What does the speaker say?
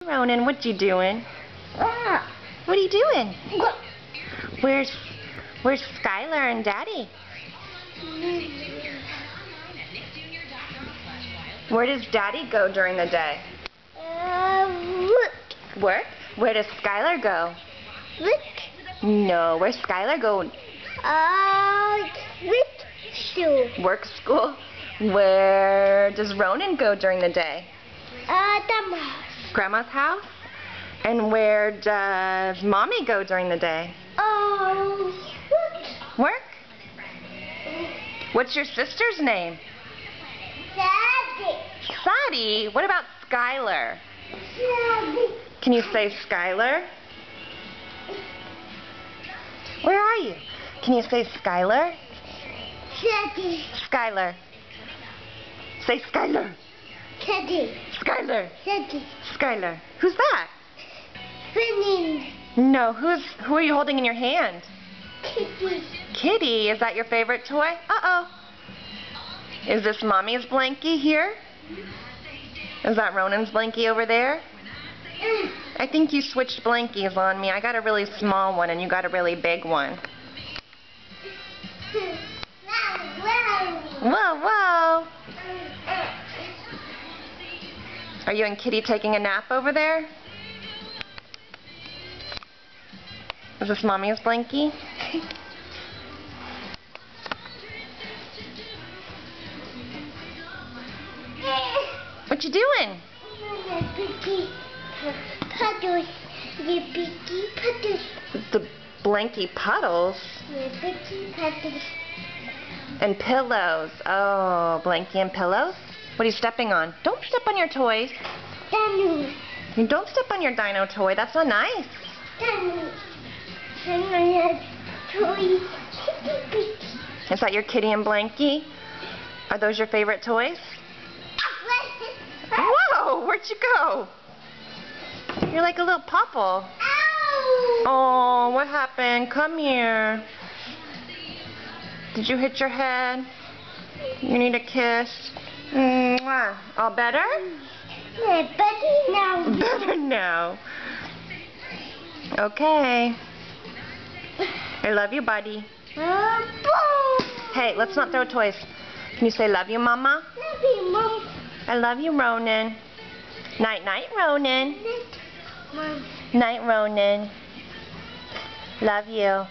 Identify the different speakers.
Speaker 1: Ronan, what you doing? What are you doing? Where's Skylar and Daddy? Where does Daddy go during the day?
Speaker 2: Work.
Speaker 1: Work? Where does Skylar go?
Speaker 2: Work.
Speaker 1: No, where's Skylar go?
Speaker 2: Work school.
Speaker 1: Work school? Where does Ronan go during the day? Grandma's house? And where does Mommy go during the day?
Speaker 2: Work.
Speaker 1: Work? What's your sister's name?
Speaker 2: Daddy.
Speaker 1: Sadie? What about Skylar?
Speaker 2: Daddy.
Speaker 1: Can you say Skylar? Where are you? Can you say Skylar?
Speaker 2: Daddy.
Speaker 1: Skylar. Say Skylar.
Speaker 2: Daddy.
Speaker 1: Skylar.
Speaker 2: Daddy.
Speaker 1: Skylar. Who's that?
Speaker 2: Winning.
Speaker 1: No, who are you holding in your hand?
Speaker 2: Kitty.
Speaker 1: Kitty, is that your favorite toy? Uh-oh. Is this Mommy's blankie here? Is that Ronan's blankie over there? I think you switched blankies on me. I got a really small one and you got a really big one. Whoa, whoa. Are you and Kitty taking a nap over there? Is this Mommy's blankie? What you doing?
Speaker 2: Puddles. The picky puddles.
Speaker 1: The blankie puddles?
Speaker 2: The picky puddles.
Speaker 1: And pillows. Oh, blankie and pillows? What are you stepping on? Don't step on your toys.
Speaker 2: Danu.
Speaker 1: You don't step on your dino toy. That's not nice.
Speaker 2: Danu. And toy.
Speaker 1: Is that your Kitty and blankie? Are those your favorite toys? Whoa, where'd you go? You're like a little popple.
Speaker 2: Ow!
Speaker 1: Oh, what happened? Come here. Did you hit your head? You need a kiss. Mwah. All better?
Speaker 2: Yeah, better now.
Speaker 1: Better now. Okay. I love you, buddy. Hey, let's not throw toys. Can you say love you, Mama?
Speaker 2: Love you, Mom.
Speaker 1: I love you, Ronan. Night, night, Ronan.
Speaker 2: Mom.
Speaker 1: Night, Ronan. Love you.